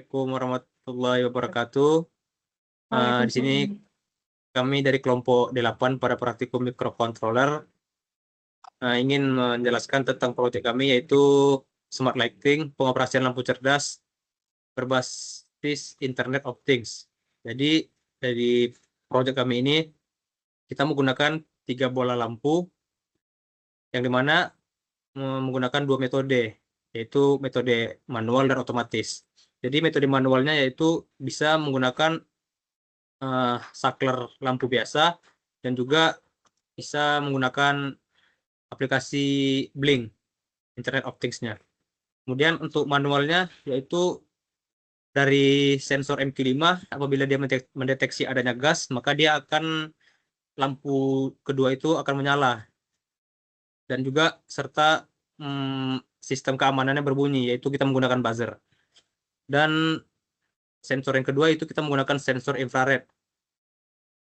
Assalamualaikum warahmatullahi wabarakatuh. Di sini kami dari kelompok 8 pada praktikum microcontroller ingin menjelaskan tentang proyek kami, yaitu Smart Lighting, pengoperasian lampu cerdas berbasis Internet of Things. Jadi dari proyek kami ini kita menggunakan 3 bola lampu yang dimana menggunakan 2 metode, yaitu metode manual dan otomatis. Jadi metode manualnya yaitu bisa menggunakan saklar lampu biasa dan juga bisa menggunakan aplikasi Blink, Internet of Things-nya. Kemudian untuk manualnya yaitu dari sensor MQ5, apabila dia mendeteksi adanya gas, maka dia akan lampu kedua itu akan menyala. Dan juga serta sistem keamanannya berbunyi, yaitu kita menggunakan buzzer. Dan sensor yang kedua itu kita menggunakan sensor infrared.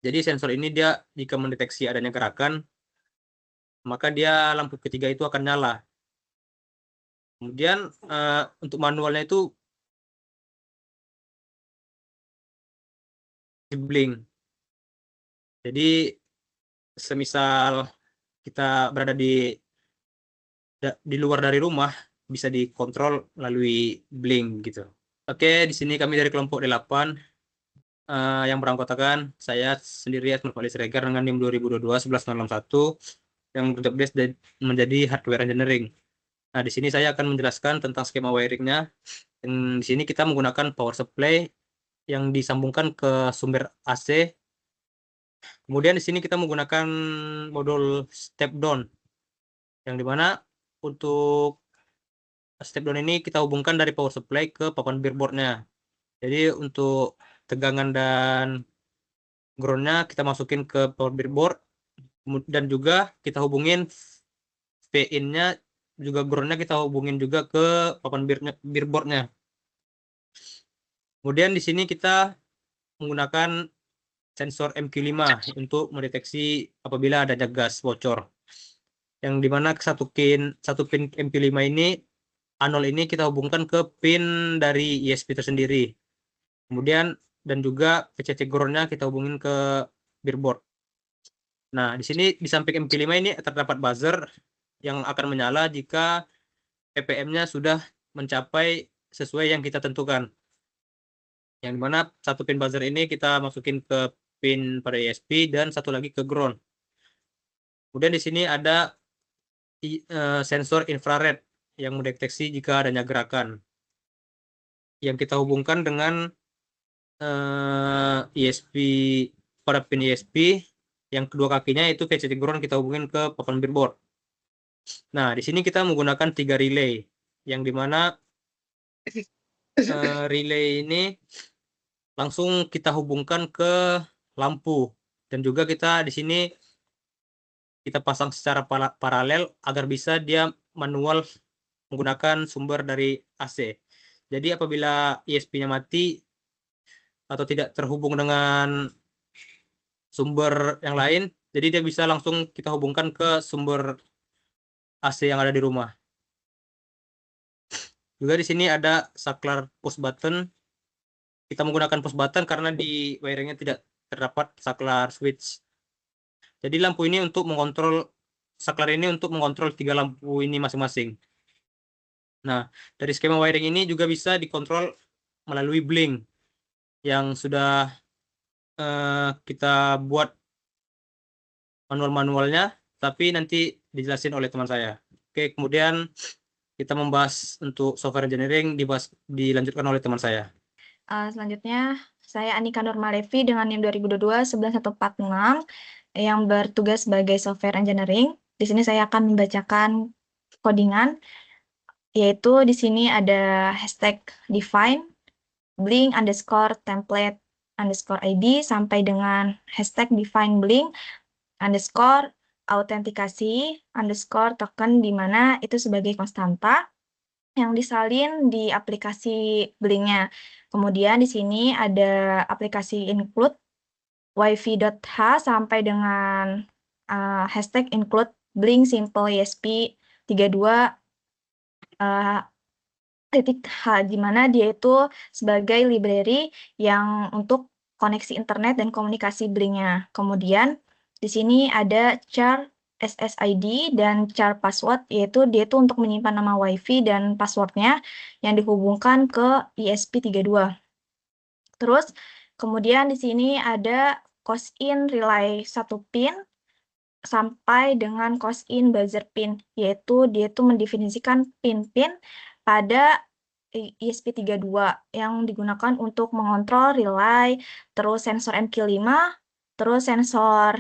Jadi sensor ini dia jika mendeteksi adanya gerakan, maka dia lampu ketiga itu akan nyala. Kemudian untuk manualnya itu blink. Jadi semisal kita berada di luar dari rumah, bisa dikontrol melalui blink gitu. Oke, di sini kami dari kelompok 8 yang beranggotakan saya sendiri Asmul Fali Siregar dengan NIM 2022-11961 yang bertugas menjadi hardware engineering. Nah, di sini saya akan menjelaskan tentang skema wiringnya. Dan di sini kita menggunakan power supply yang disambungkan ke sumber AC. Kemudian di sini kita menggunakan modul step down, yang dimana untuk step down ini kita hubungkan dari power supply ke papan breadboardnya. Jadi untuk tegangan dan groundnya kita masukin ke power breadboard, dan juga kita hubungin V-in-nya juga groundnya kita hubungin juga ke papan breadboardnya. Kemudian di sini kita menggunakan sensor MQ5 untuk mendeteksi apabila adanya gas bocor. Yang dimana satu pin MQ5 ini, anol ini kita hubungkan ke pin dari ISP tersendiri. Kemudian dan juga PCC groundnya kita hubungin ke breadboard. Nah, di sini di samping MQ5 ini terdapat buzzer yang akan menyala jika ppm-nya sudah mencapai sesuai yang kita tentukan. Yang dimana satu pin buzzer ini kita masukin ke pin pada ISP dan satu lagi ke ground. Kemudian di sini ada sensor infrared yang mendeteksi jika adanya gerakan, yang kita hubungkan dengan ISP pada pin ISP yang kedua kakinya itu VCC ground kita hubungin ke papan breadboard. Nah, di sini kita menggunakan 3 relay, yang dimana relay ini langsung kita hubungkan ke lampu, dan juga kita di sini kita pasang secara paralel agar bisa dia manual menggunakan sumber dari AC. Jadi apabila ISP-nya mati atau tidak terhubung dengan sumber yang lain, jadi dia bisa langsung kita hubungkan ke sumber AC yang ada di rumah. Juga di sini ada saklar push button. Kita menggunakan push button karena di wiringnya tidak terdapat saklar switch. Jadi lampu ini untuk mengontrol, saklar ini untuk mengontrol 3 lampu ini masing-masing. Nah, dari skema wiring ini juga bisa dikontrol melalui blink yang sudah kita buat manual-manualnya, tapi nanti dijelasin oleh teman saya. Oke, kemudian kita membahas untuk software engineering, dilanjutkan oleh teman saya. Selanjutnya, saya Anika Nurmalevi dengan NIM 2022-19146 yang bertugas sebagai software engineering. Di sini saya akan membacakan codingan, yaitu di sini ada hashtag define, blink underscore template underscore ID sampai dengan hashtag define blink underscore autentikasi underscore token, di mana itu sebagai konstanta yang disalin di aplikasi Blink-nya. Kemudian di sini ada aplikasi include wifi.h sampai dengan hashtag include Blink simple ESP 32 titik H, di mana dia itu sebagai library yang untuk koneksi internet dan komunikasi Blink-nya. Kemudian di sini ada char SSID dan char password, yaitu dia itu untuk menyimpan nama WiFi dan passwordnya yang dihubungkan ke ESP32. Terus kemudian di sini ada cosin relay 1 pin sampai dengan cosin buzzer pin, yaitu dia itu mendefinisikan pin-pin pada ESP32 yang digunakan untuk mengontrol relay, terus sensor MQ5, terus sensor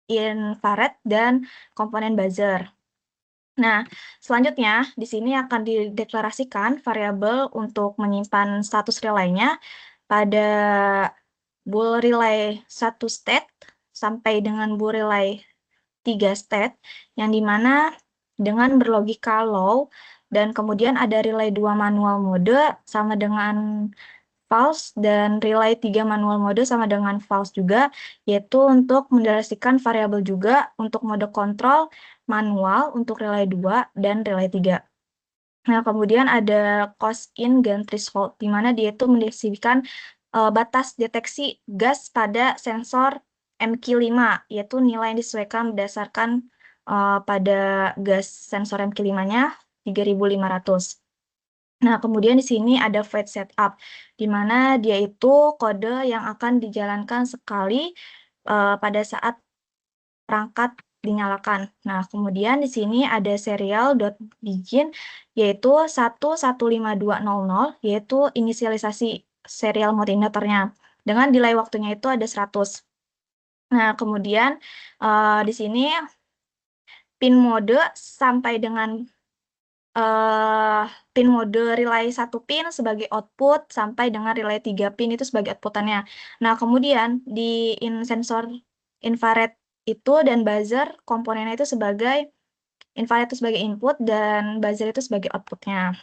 infrared, dan komponen buzzer. Nah, selanjutnya di sini akan dideklarasikan variabel untuk menyimpan status relaynya pada bool relay 1 state sampai dengan bool relay 3 state, yang dimana dengan berlogika low dan kemudian ada relay 2 manual mode sama dengan false dan relay 3 manual mode sama dengan false juga, yaitu untuk mendeklarasikan variabel juga untuk mode kontrol manual untuk relay 2 dan relay 3. Nah, kemudian ada cosin gain threshold, di mana dia itu mendeskripsikan batas deteksi gas pada sensor MQ5, yaitu nilai yang disesuaikan berdasarkan pada gas sensor MQ5-nya 3500. Nah, kemudian di sini ada void setup, di mana dia itu kode yang akan dijalankan sekali pada saat perangkat dinyalakan. Nah, kemudian di sini ada serial.begin, yaitu 115200, yaitu inisialisasi serial multimeternya. Dengan delay waktunya itu ada 100. Nah, kemudian di sini pin mode sampai dengan pin mode relay 1 pin sebagai output sampai dengan relay 3 pin itu sebagai outputannya. Nah, kemudian di sensor infrared itu dan buzzer komponennya itu sebagai infrared itu sebagai input dan buzzer itu sebagai outputnya.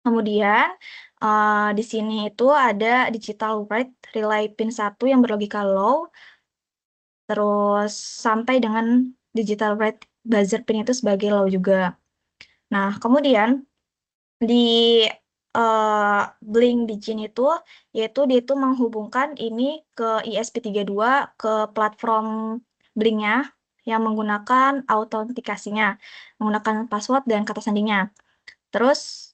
Kemudian di sini itu ada digital write relay pin 1 yang berlogika low, terus sampai dengan digital write buzzer pin itu sebagai low juga. Nah, kemudian di Blink Begin itu, yaitu dia itu menghubungkan ini ke ESP32 ke platform Blink-nya yang menggunakan autentikasinya, menggunakan password dan kata sandinya. Terus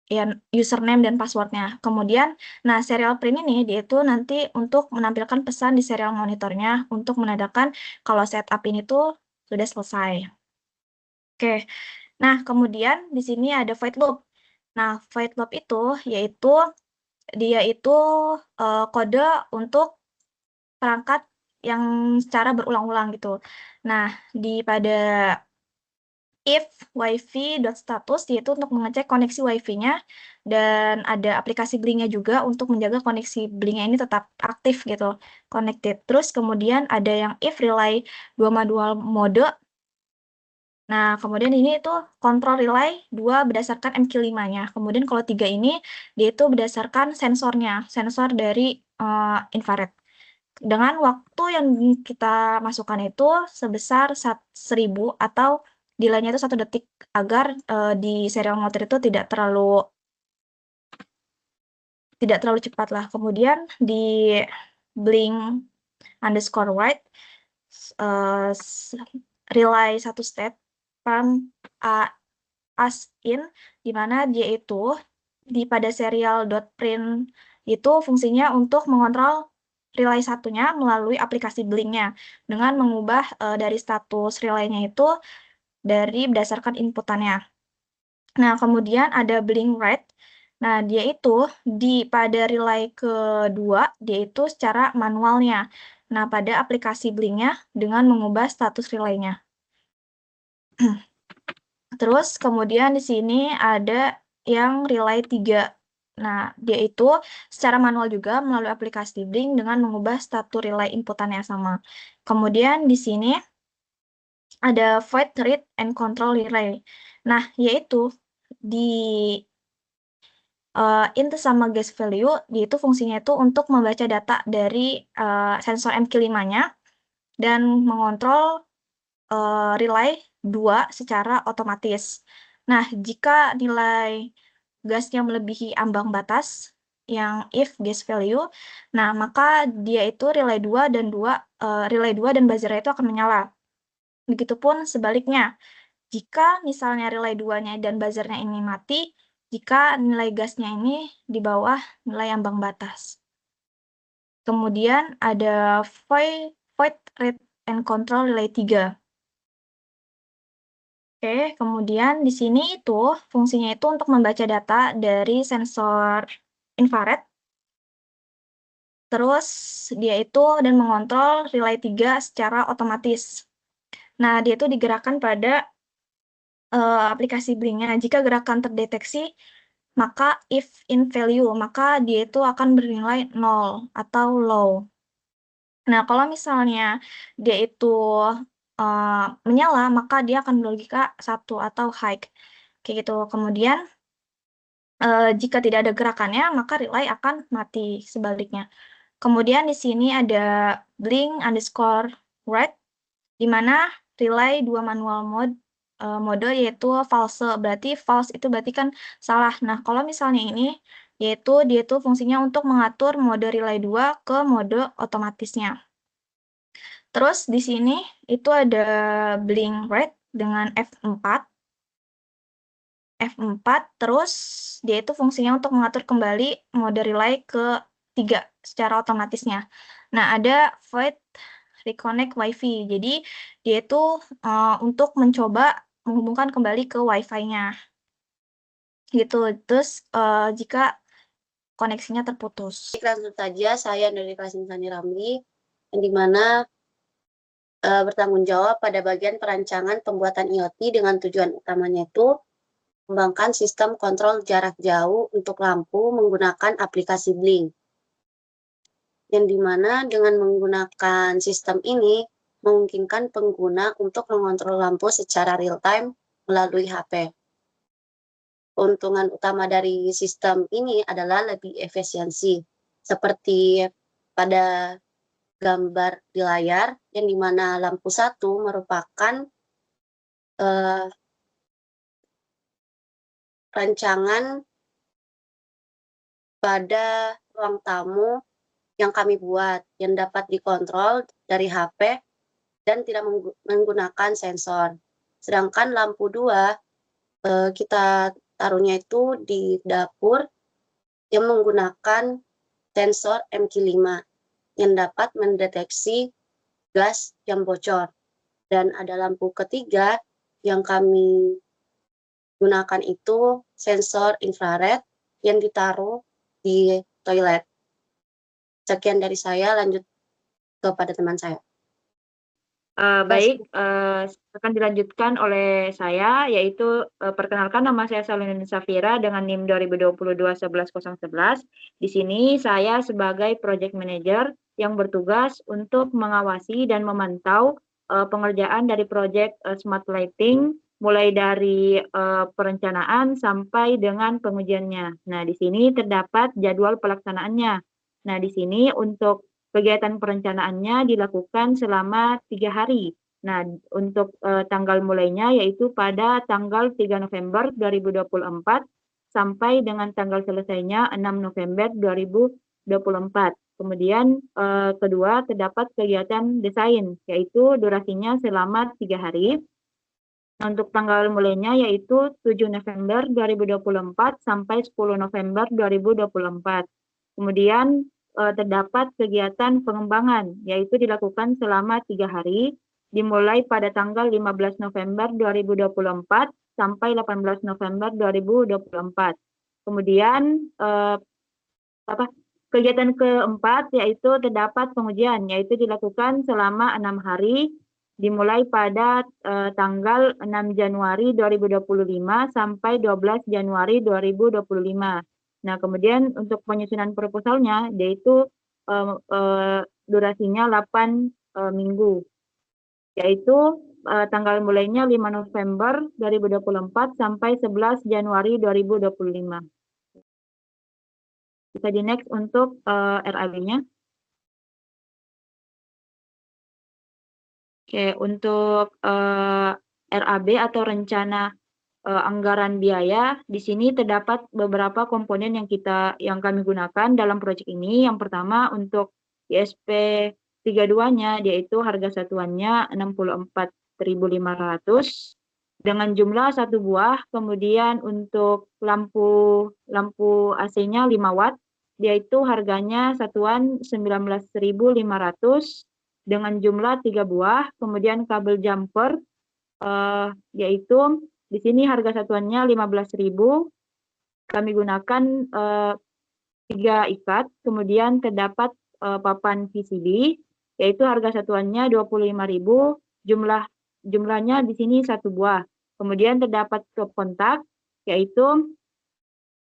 ya username dan passwordnya. Kemudian, nah serial print ini dia itu nanti untuk menampilkan pesan di serial monitornya untuk menandakan kalau setup ini tuh sudah selesai. Oke. Nah, kemudian di sini ada void loop. Nah, void loop itu yaitu dia itu kode untuk perangkat yang secara berulang-ulang gitu. Nah, pada if wifi.status yaitu untuk mengecek koneksi wifi-nya dan ada aplikasi Blink-nya juga untuk menjaga koneksi Blink-nya ini tetap aktif gitu, connected. Terus kemudian ada yang if relay 2 manual mode. Nah, kemudian ini itu kontrol relay 2 berdasarkan MQ5-nya. Kemudian kalau 3 ini, dia itu berdasarkan sensornya, sensor dari infrared. Dengan waktu yang kita masukkan itu sebesar 1000 atau delaynya itu 1 detik, agar di serial motor itu tidak terlalu cepat lah. Kemudian di blink_write relay 1 state from as in, di mana dia itu pada serial.print itu fungsinya untuk mengontrol relay satunya melalui aplikasi Blink-nya dengan mengubah dari status relay-nya itu dari berdasarkan inputannya. Nah, kemudian ada Blink write. Nah, dia itu pada relay kedua, dia itu secara manualnya. Nah, pada aplikasi Blink-nya dengan mengubah status relay-nya. Terus kemudian di sini ada yang relay 3. Nah, dia itu secara manual juga melalui aplikasi Blink dengan mengubah status relay inputannya sama. Kemudian di sini ada void read and control relay. Nah, yaitu di int sama guess value, yaitu fungsinya itu untuk membaca data dari sensor MQ5-nya dan mengontrol relay 2 secara otomatis. Nah, jika nilai gasnya melebihi ambang batas yang if gas value, nah maka dia itu relay 2 dan buzzer itu akan menyala. Begitupun sebaliknya, jika misalnya relay 2-nya dan buzzernya ini mati, jika nilai gasnya ini di bawah nilai ambang batas. Kemudian ada void read and control relay 3. Oke, kemudian di sini itu fungsinya itu untuk membaca data dari sensor infrared. Terus dia itu dan mengontrol relay 3 secara otomatis. Nah, dia itu digerakkan pada aplikasi Blink-nya. Jika gerakan terdeteksi, maka if in value, maka dia itu akan bernilai 0 atau low. Nah, kalau misalnya dia itu menyala, maka dia akan berlogika 1 atau high. Kayak gitu. Kemudian, jika tidak ada gerakannya, maka relay akan mati sebaliknya. Kemudian di sini ada blink_red, di mana relay 2 manual mode yaitu false. Berarti false itu berarti kan salah. Nah, kalau misalnya ini, yaitu dia itu fungsinya untuk mengatur mode relay 2 ke mode otomatisnya. Terus di sini itu ada blink red dengan F4. Terus dia itu fungsinya untuk mengatur kembali mode relay ke 3 secara otomatisnya. Nah, ada void reconnect WiFi. Jadi, dia itu untuk mencoba menghubungkan kembali ke WiFi-nya. Gitu. Terus, jika koneksinya terputus. Langsung saja, saya dari kelas Insani Ramli, yang dimana bertanggung jawab pada bagian perancangan pembuatan IoT dengan tujuan utamanya itu mengembangkan sistem kontrol jarak jauh untuk lampu menggunakan aplikasi Blink. Yang dimana dengan menggunakan sistem ini memungkinkan pengguna untuk mengontrol lampu secara real-time melalui HP. Keuntungan utama dari sistem ini adalah lebih efisiensi, seperti pada gambar di layar, yang dimana lampu satu merupakan rancangan pada ruang tamu yang kami buat, yang dapat dikontrol dari HP dan tidak menggunakan sensor. Sedangkan lampu 2 kita taruhnya itu di dapur yang menggunakan sensor MQ5 yang dapat mendeteksi gas yang bocor. Dan ada lampu ketiga yang kami gunakan itu sensor infrared yang ditaruh di toilet. Sekian dari saya, lanjut kepada teman saya. Baik, akan dilanjutkan oleh saya, yaitu perkenalkan, nama saya Salunun Safira dengan NIM 2022-11011. Di sini saya sebagai Project Manager yang bertugas untuk mengawasi dan memantau pengerjaan dari proyek Smart Lighting, mulai dari perencanaan sampai dengan pengujiannya. Nah, di sini terdapat jadwal pelaksanaannya. Nah, di sini untuk kegiatan perencanaannya dilakukan selama 3 hari. Nah, untuk tanggal mulainya yaitu pada tanggal 3 November 2024 sampai dengan tanggal selesainya 6 November 2024. Kemudian kedua, terdapat kegiatan desain, yaitu durasinya selama 3 hari. Untuk tanggal mulainya yaitu 7 November 2024 sampai 10 November 2024. Kemudian terdapat kegiatan pengembangan, yaitu dilakukan selama 3 hari, dimulai pada tanggal 15 November 2024 sampai 18 November 2024. Kemudian kegiatan keempat yaitu terdapat pengujian, yaitu dilakukan selama 6 hari, dimulai pada tanggal 6 Januari 2025 sampai 12 Januari 2025. Nah, kemudian untuk penyusunan proposalnya, yaitu durasinya 8 minggu, yaitu tanggal mulainya 5 November 2024 sampai 11 Januari 2025. Bisa di next untuk RAB-nya. Oke, untuk RAB atau rencana anggaran biaya, di sini terdapat beberapa komponen yang kami gunakan dalam proyek ini. Yang pertama untuk ISP 32-nya, yaitu harga satuannya 64.500 dengan jumlah 1 buah. Kemudian untuk lampu AC-nya 5 watt, yaitu harganya satuan 19.500 dengan jumlah 3 buah. Kemudian kabel jumper, yaitu di sini harga satuannya 15.000. Kami gunakan 3 ikat. Kemudian terdapat papan PCB, yaitu harga satuannya 25.000. Jumlahnya di sini 1 buah. Kemudian terdapat stop kontak, yaitu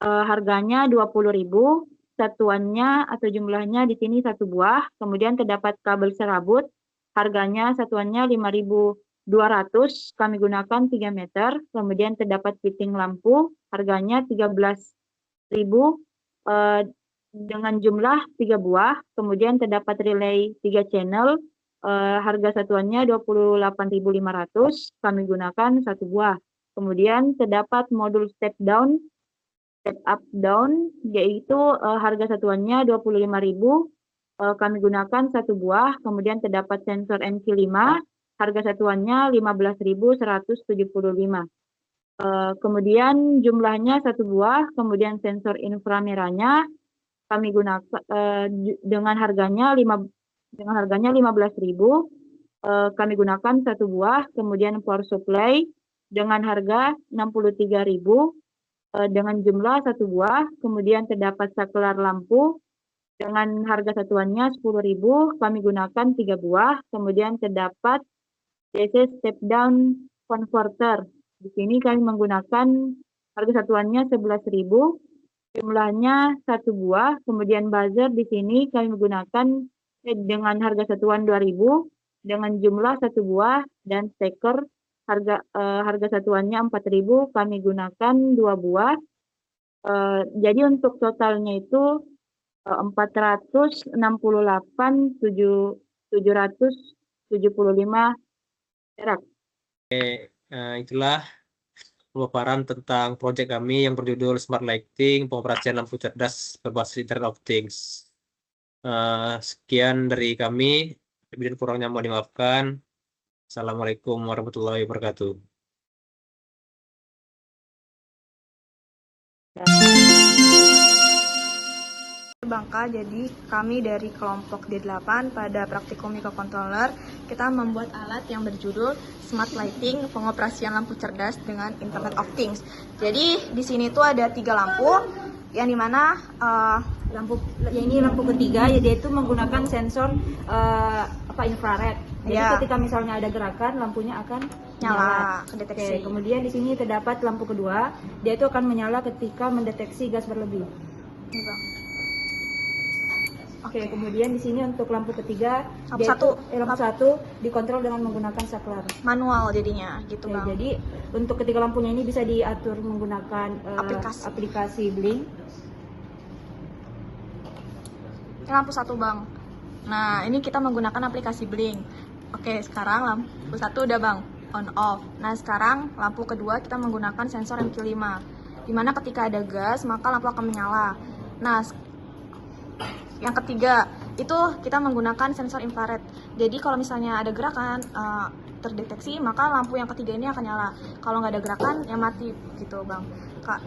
harganya 20.000. Satuannya atau jumlahnya di sini 1 buah. Kemudian terdapat kabel serabut, harganya satuannya 5.200. Kami gunakan 3 meter. Kemudian terdapat fitting lampu, harganya 13.000 dengan jumlah 3 buah. Kemudian terdapat relay 3 channel, harga satuannya 28.500. Kami gunakan 1 buah. Kemudian terdapat modul step up down, yaitu harga satuannya 25.000. Kami gunakan 1 buah. Kemudian terdapat sensor NQ5, harga satuannya 15.175. Kemudian jumlahnya 1 buah. Kemudian sensor inframerahnya kami gunakan dengan harganya 15.000. Kami gunakan 1 buah. Kemudian power supply dengan harga 63.000 dengan jumlah 1 buah. Kemudian terdapat saklar lampu dengan harga satuannya 10.000. Kami gunakan 3 buah. Kemudian terdapat DC step down converter. Di sini kami menggunakan harga satuannya 11.000. Jumlahnya 1 buah. Kemudian buzzer di sini kami menggunakan dengan harga satuan 2.000 dengan jumlah 1 buah, dan steker harga satuannya 4.000. Kami gunakan 2 buah. Jadi untuk totalnya itu 468.775 perak. Itulah pemaparan tentang proyek kami yang berjudul Smart Lighting, pengoperasian lampu cerdas berbasis Internet of Things. Sekian dari kami, lebih dan kurangnya mohon dimaafkan. Assalamualaikum warahmatullahi wabarakatuh. Bangka, jadi kami dari kelompok D8 pada praktikum microcontroller kita membuat alat yang berjudul Smart Lighting, pengoperasian lampu cerdas dengan Internet of Things. Jadi di sini tuh ada 3 lampu, yang dimana ini lampu ketiga, yaitu menggunakan sensor infrared. Jadi ketika misalnya ada gerakan, lampunya akan nyala, kedeteksi. Kemudian di sini terdapat lampu kedua, dia itu akan menyala ketika mendeteksi gas berlebih. Kemudian di sini untuk lampu ketiga, lampu satu dikontrol dengan menggunakan saklar manual jadinya, gitu Bang. Jadi untuk ketiga lampunya ini bisa diatur menggunakan aplikasi Blink. Ini lampu 1 Bang. Nah ini kita menggunakan aplikasi Blink. Oke, sekarang lampu 1 udah Bang, on off. Nah sekarang lampu kedua kita menggunakan sensor NQ5, dimana ketika ada gas maka lampu akan menyala. Nah yang ketiga itu kita menggunakan sensor infrared. Jadi kalau misalnya ada gerakan terdeteksi, maka lampu yang ketiga ini akan nyala. Kalau nggak ada gerakan ya mati gitu Bang. Kak.